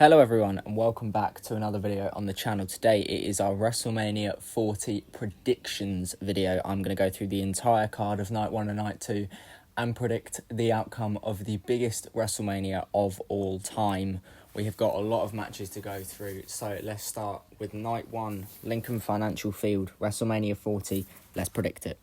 Hello everyone and welcome back to another video on the channel. Today it is our WrestleMania 40 predictions video. I'm going to go through the entire card of night 1 and night 2 and predict the outcome of the biggest WrestleMania of all time. We have got a lot of matches to go through, so let's start with night 1, Lincoln Financial Field, WrestleMania 40. Let's predict it.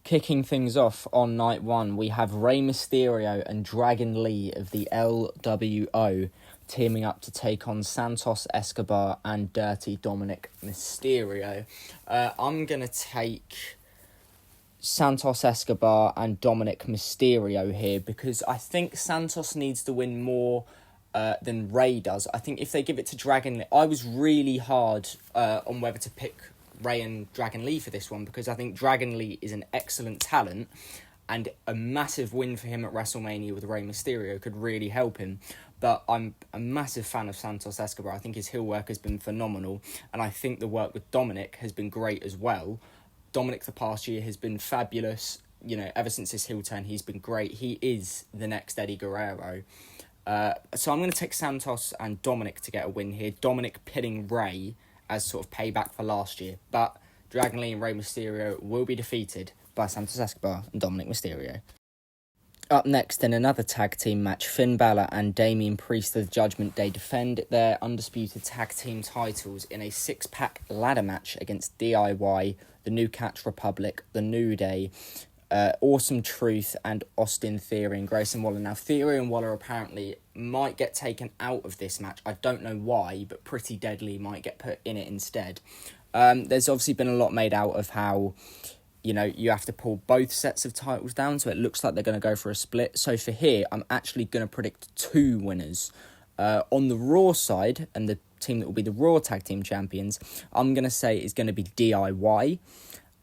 Kicking things off on night 1, we have Rey Mysterio and Dragon Lee of the LWO teaming up to take on Santos Escobar and Dirty Dominic Mysterio. I'm going to take Santos Escobar and Dominic Mysterio here because I think Santos needs to win more than Rey does. I think if they give it to Dragon Lee, I was really hard on whether to pick Rey and Dragon Lee for this one because I think Dragon Lee is an excellent talent and a massive win for him at WrestleMania with Rey Mysterio could really help him. But I'm a massive fan of Santos Escobar. I think his heel work has been phenomenal, and I think the work with Dominic has been great as well. Dominic the past year has been fabulous. You know, ever since his heel turn, he's been great. He is the next Eddie Guerrero. So I'm going to take Santos and Dominic to get a win here. Dominic pinning Rey as sort of payback for last year. But Dragon Lee and Rey Mysterio will be defeated by Santos Escobar and Dominic Mysterio. Up next in another tag team match, Finn Balor and Damian Priest of the Judgment Day defend their undisputed tag team titles in a 6-pack ladder match against DIY, the New Catch Republic, the New Day, Awesome Truth and Austin Theory and Grayson Waller. Now, Theory and Waller apparently might get taken out of this match. I don't know why, but Pretty Deadly might get put in it instead. There's obviously been a lot made out of how, you know, you have to pull both sets of titles down, so it looks like they're going to go for a split. So for here, I'm actually going to predict 2 winners. On the Raw side, and the team that will be the Raw Tag Team Champions, I'm going to say is going to be DIY.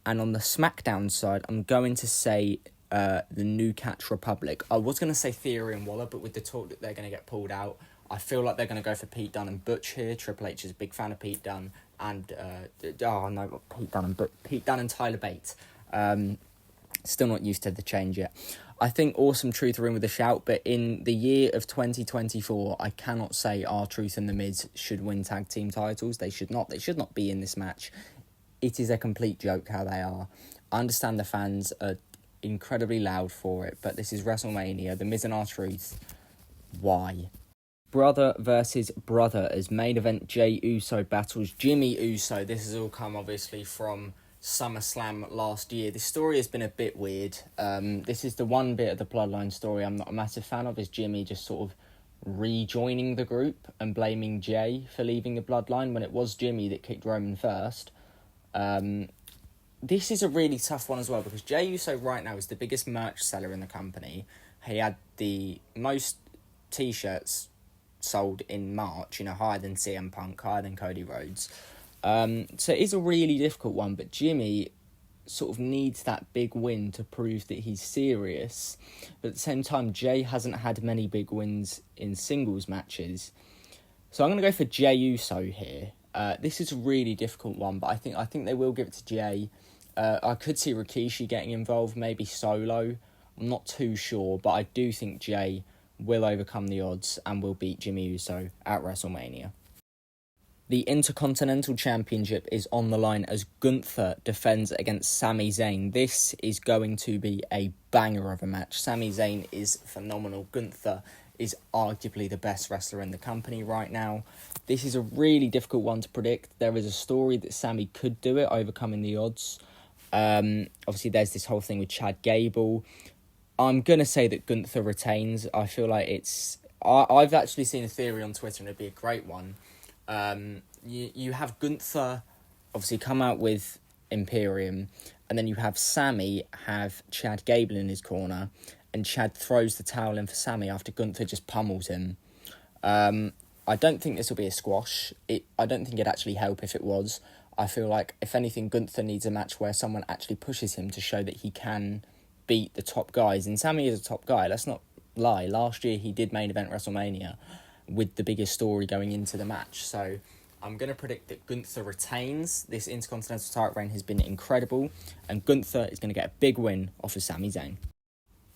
And on the SmackDown side, I'm going to say the New Catch Republic. I was going to say Theory and Waller, but with the talk that they're going to get pulled out, I feel like they're going to go for Pete Dunne and Butch here. Triple H is a big fan of Pete Dunne. And, Pete Dunne and Tyler Bate. Still not used to the change yet. I think Awesome Truth are in with a shout, but in the year of 2024, I cannot say R-Truth and The Miz should win tag team titles. They should not. They should not be in this match. It is a complete joke how they are. I understand the fans are incredibly loud for it, but this is WrestleMania. The Miz and R-Truth. Why? Brother versus brother as main event Jey Uso battles Jimmy Uso. This has all come obviously from SummerSlam last year. This story has been a bit weird. This is the one bit of the Bloodline story I'm not a massive fan of, is Jimmy just sort of rejoining the group and blaming Jey for leaving the Bloodline when it was Jimmy that kicked Roman first. This is a really tough one as well because Jey Uso right now is the biggest merch seller in the company. He had the most t-shirts sold in March, you know, higher than CM Punk, higher than Cody Rhodes. So it is a really difficult one, but Jimmy sort of needs that big win to prove that he's serious. But at the same time, Jey hasn't had many big wins in singles matches. So I'm going to go for Jey Uso here. This is a really difficult one, but I think they will give it to Jey. I could see Rikishi getting involved, maybe Solo. I'm not too sure, but I do think Jey will overcome the odds and will beat Jimmy Uso at WrestleMania. The Intercontinental Championship is on the line as Gunther defends against Sami Zayn. This is going to be a banger of a match. Sami Zayn is phenomenal. Gunther is arguably the best wrestler in the company right now. This is a really difficult one to predict. There is a story that Sami could do it, overcoming the odds. Obviously, there's this whole thing with Chad Gable. I'm going to say that Gunther retains. I feel like it's... I've actually seen a theory on Twitter, and it'd be a great one. You have Gunther obviously come out with Imperium, and then you have Sami have Chad Gable in his corner, and Chad throws the towel in for Sami after Gunther just pummels him. I don't think this will be a squash. I don't think it'd actually help if it was. I feel like, if anything, Gunther needs a match where someone actually pushes him to show that he can beat the top guys. And Sami is a top guy, let's not lie. Last year he did main event WrestleMania with the biggest story going into the match. So I'm going to predict that Gunther retains. This Intercontinental title reign has been incredible, and Gunther is going to get a big win off of Sami Zayn.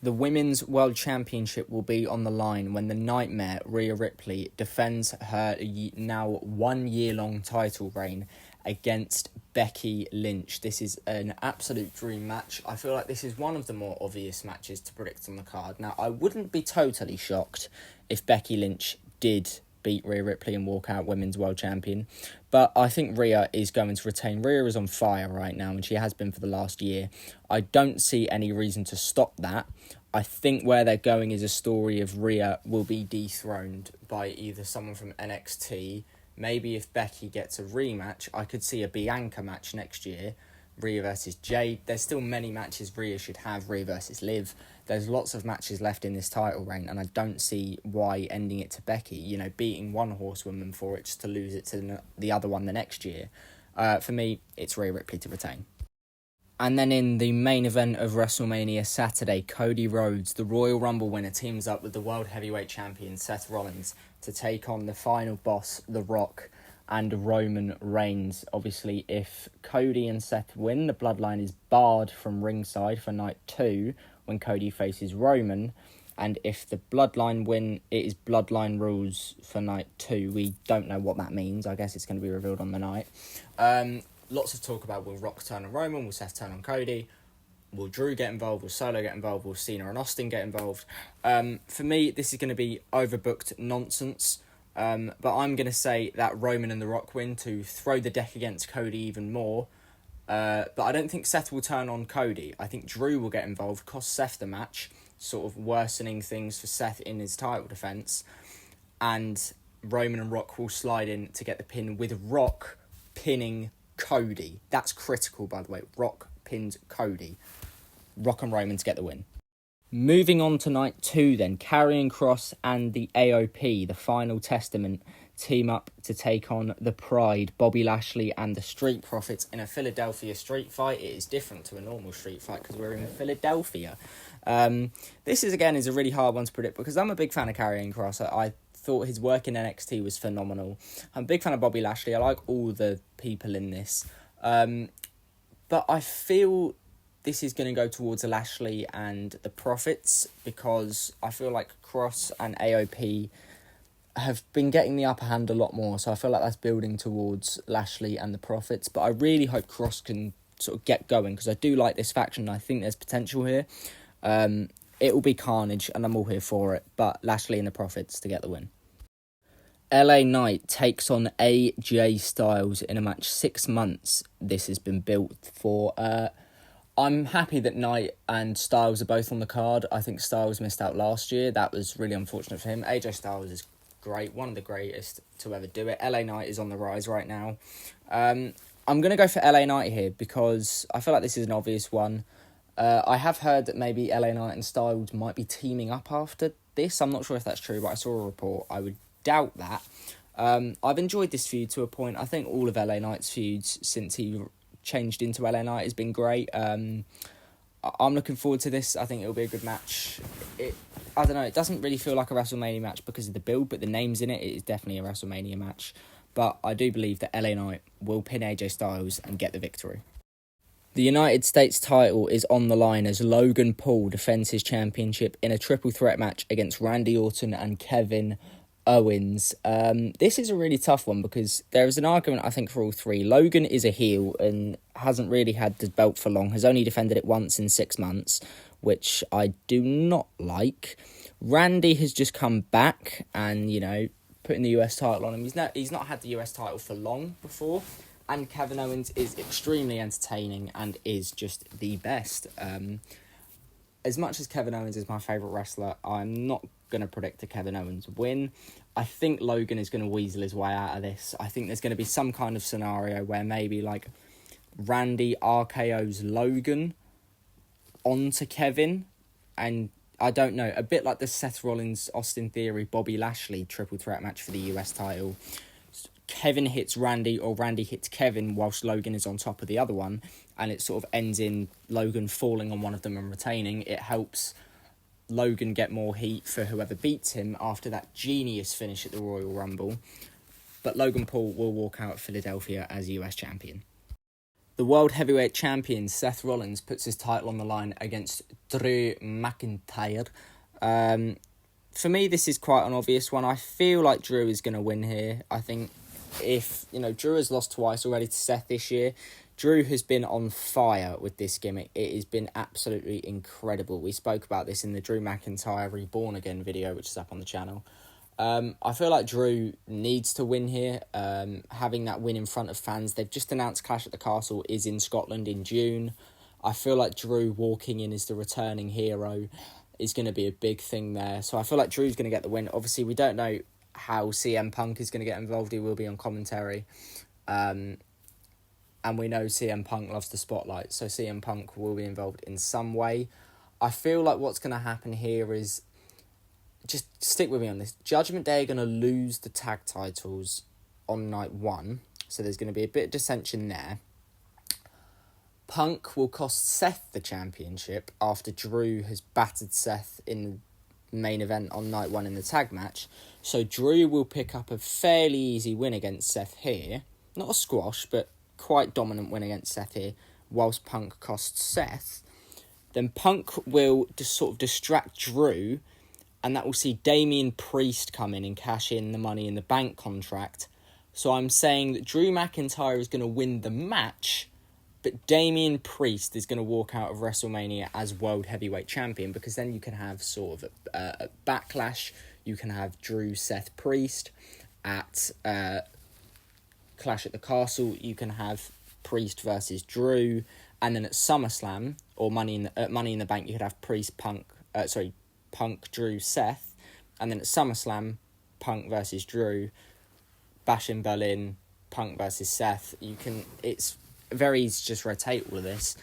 The Women's World Championship will be on the line when the Nightmare, Rhea Ripley, defends her now 1 year long title reign against Becky Lynch. This is an absolute dream match. I feel like this is one of the more obvious matches to predict on the card. Now, I wouldn't be totally shocked if Becky Lynch did beat Rhea Ripley and walk out Women's World Champion, but I think Rhea is going to retain. Rhea is on fire right now, and she has been for the last year. I don't see any reason to stop that. I think where they're going is a story of Rhea will be dethroned by either someone from NXT. Maybe if Becky gets a rematch, I could see a Bianca match next year. Rhea versus Jade. There's still many matches Rhea should have. Rhea versus Liv. There's lots of matches left in this title reign, and I don't see why ending it to Becky. You know, beating one horsewoman for it just to lose it to the other one the next year. For me, it's Rhea Ripley to retain. And then in the main event of WrestleMania Saturday, Cody Rhodes, the Royal Rumble winner, teams up with the World Heavyweight Champion Seth Rollins to take on the final boss, The Rock, and Roman Reigns. Obviously, if Cody and Seth win, the bloodline is barred from ringside for night 2 when Cody faces Roman. And if the bloodline win, it is bloodline rules for night 2. We don't know what that means. I guess it's going to be revealed on the night. Lots of talk about will Rock turn on Roman, will Seth turn on Cody, will Drew get involved, will Solo get involved, will Cena and Austin get involved. For me, this is going to be overbooked nonsense. But I'm going to say that Roman and The Rock win to throw the deck against Cody even more. But I don't think Seth will turn on Cody. I think Drew will get involved, cost Seth the match, sort of worsening things for Seth in his title defence. And Roman and Rock will slide in to get the pin, with Rock pinning Cody. That's critical, by the way. Rock pinned Cody. Rock and Roman to get the win. Moving on to night 2 then, Karrion Kross and the AOP, the Final Testament, team up to take on the Pride, Bobby Lashley and the Street Profits in a Philadelphia street fight. It is different to a normal street fight because we're in Philadelphia. This is a really hard one to predict because I'm a big fan of Karrion Kross. I thought his work in NXT was phenomenal. I'm a big fan of Bobby Lashley. I like all the people in this. But I feel this is going to go towards Lashley and the Profits because I feel like Kross and AOP have been getting the upper hand a lot more. So I feel like that's building towards Lashley and the Profits. But I really hope Kross can sort of get going because I do like this faction. I think there's potential here. It will be carnage and I'm all here for it. But Lashley and the Profits to get the win. LA Knight takes on AJ Styles in a match 6 months. This has been built for. I'm happy that Knight and Styles are both on the card. I think Styles missed out last year. That was really unfortunate for him. AJ Styles is great, one of the greatest to ever do it. LA Knight is on the rise right now. I'm going to go for LA Knight here because I feel like this is an obvious one. I have heard that maybe LA Knight and Styles might be teaming up after this. I'm not sure if that's true, but I saw a report. I would doubt that. I've enjoyed this feud to a point. I think all of LA Knight's feuds since he changed into LA Knight has been great. I'm looking forward to this. I think it'll be a good match. I don't know, it doesn't really feel like a WrestleMania match because of the build, but the names in it is definitely a WrestleMania match. But I do believe that LA Knight will pin AJ Styles and get the victory. The United States title is on the line as Logan Paul defends his championship in a triple threat match against Randy Orton and Kevin Owens. This is a really tough one because there is an argument, I think, for all three. Logan is a heel and hasn't really had the belt for long, has only defended it once in 6 months, which I do not like. Randy has just come back and, putting the US title on him. He's not had the US title for long before. And Kevin Owens is extremely entertaining and is just the best. As much as Kevin Owens is my favourite wrestler, I'm not going to predict a Kevin Owens win. I think Logan is going to weasel his way out of this. I think there's going to be some kind of scenario where maybe like Randy RKO's Logan onto Kevin, and I don't know, a bit like the Seth Rollins, Austin Theory, Bobby Lashley triple threat match for the US title. Kevin hits Randy or Randy hits Kevin whilst Logan is on top of the other one, and it sort of ends in Logan falling on one of them and retaining. It helps Logan get more heat for whoever beats him after that genius finish at the Royal Rumble. But Logan Paul will walk out of Philadelphia as US champion. The World Heavyweight Champion, Seth Rollins, puts his title on the line against Drew McIntyre. For me, this is quite an obvious one. I feel like Drew is going to win here. I think if, Drew has lost twice already to Seth this year. Drew has been on fire with this gimmick. It has been absolutely incredible. We spoke about this in the Drew McIntyre Reborn Again video, which is up on the channel. I feel like Drew needs to win here. Having that win in front of fans. They've just announced Clash at the Castle is in Scotland in June. I feel like Drew walking in as the returning hero is going to be a big thing there. So I feel like Drew's going to get the win. Obviously, we don't know how CM Punk is going to get involved. He will be on commentary. And we know CM Punk loves the spotlight. So CM Punk will be involved in some way. I feel like what's going to happen here is, just stick with me on this. Judgment Day are going to lose the tag titles on night 1. So there's going to be a bit of dissension there. Punk will cost Seth the championship after Drew has battered Seth in the main event on night 1 in the tag match. So Drew will pick up a fairly easy win against Seth here. Not a squash, but quite dominant win against Seth here, whilst Punk costs Seth. Then Punk will just sort of distract Drew, and that will see Damian Priest come in and cash in the Money in the Bank contract. So I'm saying that Drew McIntyre is going to win the match, but Damian Priest is going to walk out of WrestleMania as World Heavyweight Champion, because then you can have sort of a backlash. You can have Drew, Seth, Priest at Clash at the Castle. You can have Priest versus Drew, and then at SummerSlam or Money in the Bank, you could have Priest, Punk, Drew, Seth, and then at SummerSlam, Punk versus Drew, Bash in Berlin, Punk versus Seth. It's very easy to just rotate all of this,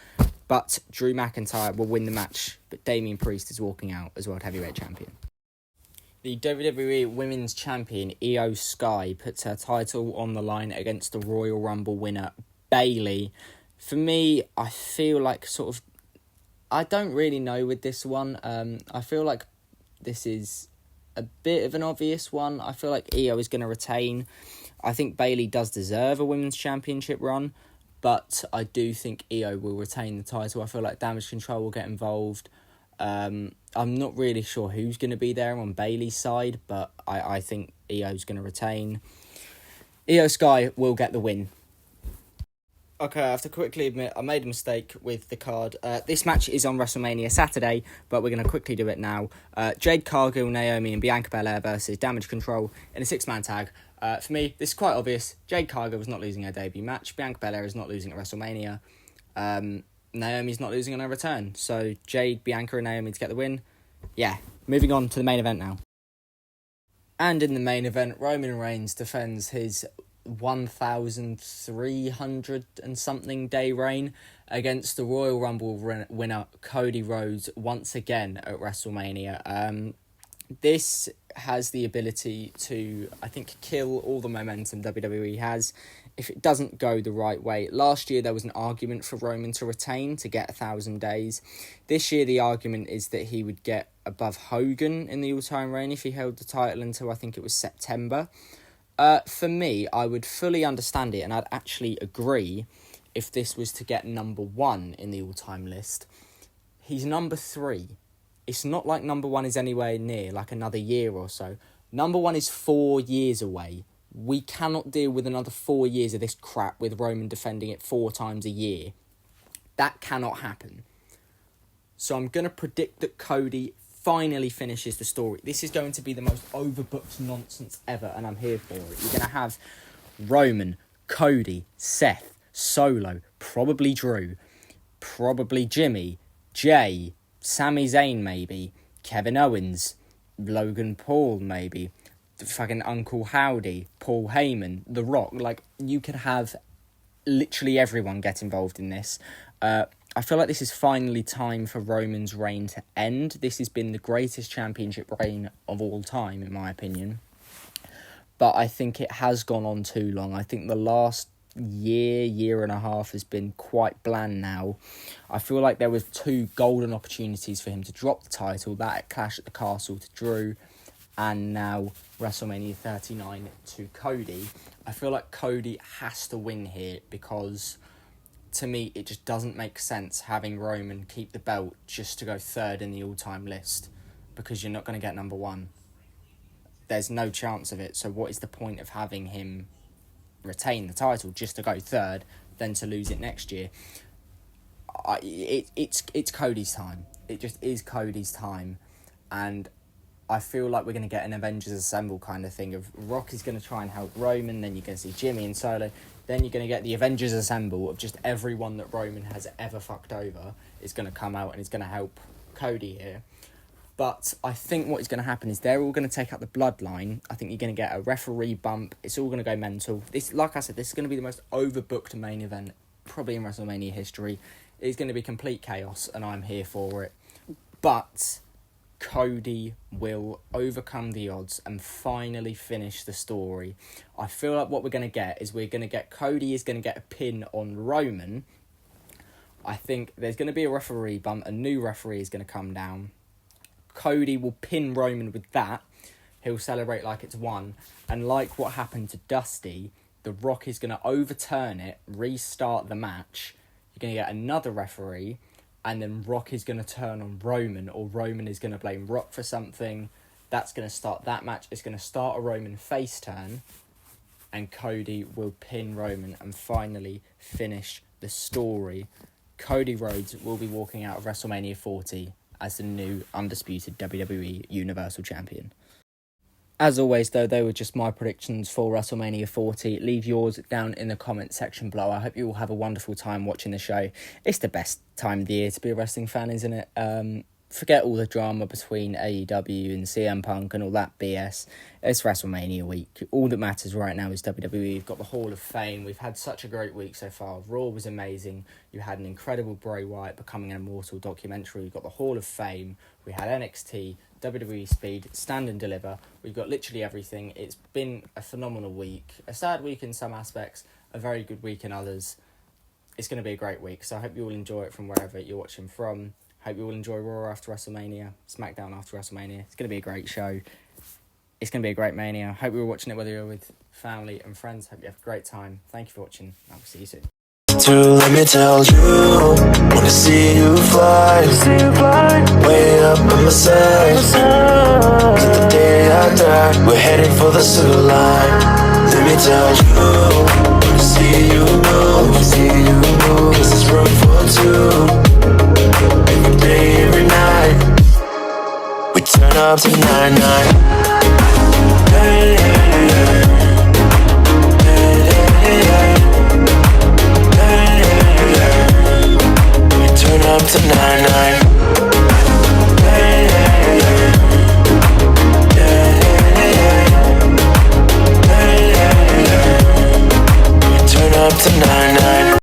but Drew McIntyre will win the match, but Damian Priest is walking out as World Heavyweight Champion. The WWE Women's Champion, Io Sky, puts her title on the line against the Royal Rumble winner, Bayley. For me, I feel like I don't really know with this one. I feel like this is a bit of an obvious one. I feel like Io is going to retain. I think Bayley does deserve a Women's Championship run, but I do think Io will retain the title. I feel like Damage Control will get involved. I'm not really sure who's going to be there on Bayley's side, but I think Io's going to retain. Io Sky will get the win. Okay, I have to quickly admit, I made a mistake with the card. This match is on WrestleMania Saturday, but we're going to quickly do it now. Jade Cargill, Naomi, and Bianca Belair versus Damage Control in a 6-man tag. For me, this is quite obvious. Jade Cargill is not losing her debut match. Bianca Belair is not losing at WrestleMania. Naomi's not losing on her return. So Jade, Bianca, and Naomi to get the win. Yeah, moving on to the main event now. And in the main event, Roman Reigns defends his 1,300 and something day reign against the Royal Rumble winner Cody Rhodes once again at WrestleMania. This has the ability to, I think, kill all the momentum WWE has if it doesn't go the right way. Last year there was an argument for Roman to retain to get 1,000 days. This year the argument is that he would get above Hogan in the all-time reign if he held the title until I think it was September. For me, I would fully understand it, and I'd actually agree if this was to get number 1 in the all-time list. He's number 3. It's not like number 1 is anywhere near, like another year or so. Number 1 is 4 years away. We cannot deal with another 4 years of this crap with Roman defending it 4 times a year. That cannot happen. So I'm going to predict that Cody finally finishes the story. This is going to be the most overbooked nonsense ever, and I'm here for it. You're going to have Roman, Cody, Seth, Solo, probably Drew, probably Jimmy, Jay, Sami Zayn maybe, Kevin Owens, Logan Paul maybe, fucking Uncle Howdy, Paul Heyman, The Rock. Like, you could have literally everyone get involved in this. I feel like this is finally time for Roman's reign to end. This has been the greatest championship reign of all time, in my opinion. But I think it has gone on too long. I think the last year and a half has been quite bland now. I feel like there was 2 golden opportunities for him to drop the title. That at Clash at the Castle to Drew, and now WrestleMania 39 to Cody. I feel like Cody has to win here because to me, it just doesn't make sense having Roman keep the belt just to go third in the all-time list, because you're not going to get number one. There's no chance of it. So what is the point of having him retain the title just to go third, then to lose it next year? It's Cody's time. It just is Cody's time, and I feel like we're going to get an Avengers Assemble kind of thing of Rock is going to try and help Roman, then you're going to see Jimmy and Solo, then you're going to get the Avengers Assemble of just everyone that Roman has ever fucked over is going to come out and is going to help Cody here. But I think what is going to happen is they're all going to take out the bloodline. I think you're going to get a referee bump. It's all going to go mental. This, like I said, this is going to be the most overbooked main event probably in WrestleMania history. It's going to be complete chaos, and I'm here for it. But Cody will overcome the odds and finally finish the story. I feel like what we're going to get is Cody is going to get a pin on Roman. I think there's going to be a referee bump. A new referee is going to come down. Cody will pin Roman with that. He'll celebrate like it's won. And like what happened to Dusty, The Rock is going to overturn it, restart the match. You're going to get another referee. And then Rock is going to turn on Roman, or Roman is going to blame Rock for something. That's going to start that match. It's going to start a Roman face turn, and Cody will pin Roman and finally finish the story. Cody Rhodes will be walking out of WrestleMania 40 as the new undisputed WWE Universal Champion. As always, though, they were just my predictions for WrestleMania 40. Leave yours down in the comment section below. I hope you all have a wonderful time watching the show. It's the best time of the year to be a wrestling fan, isn't it? Forget all the drama between AEW and CM Punk and all that BS. It's WrestleMania week. All that matters right now is WWE. We've got the Hall of Fame. We've had such a great week so far. Raw was amazing. You had an incredible Bray Wyatt becoming an immortal documentary. We've got the Hall of Fame. We had NXT, WWE Speed, Stand and Deliver. We've got literally everything. It's been a phenomenal week. A sad week in some aspects, a very good week in others. It's going to be a great week, so I hope you all enjoy it from wherever you're watching from. Hope you all enjoy Raw after WrestleMania, SmackDown after WrestleMania. It's going to be a great show. It's going to be a great Mania. Hope you're watching it whether you're with family and friends. Hope you have a great time. Thank you for watching. I'll see you soon. Let me tell you, wanna see you fly, way up on my side, till the day I die, we're heading for the silver line. Let me tell you, wanna see you move, cause there's room for two, every day, every night, we turn up to 9-9. Hey, hey, hey. Turn up to 9-9. Hey, hey, hey. Hey, hey, hey. Turn up to 9-9.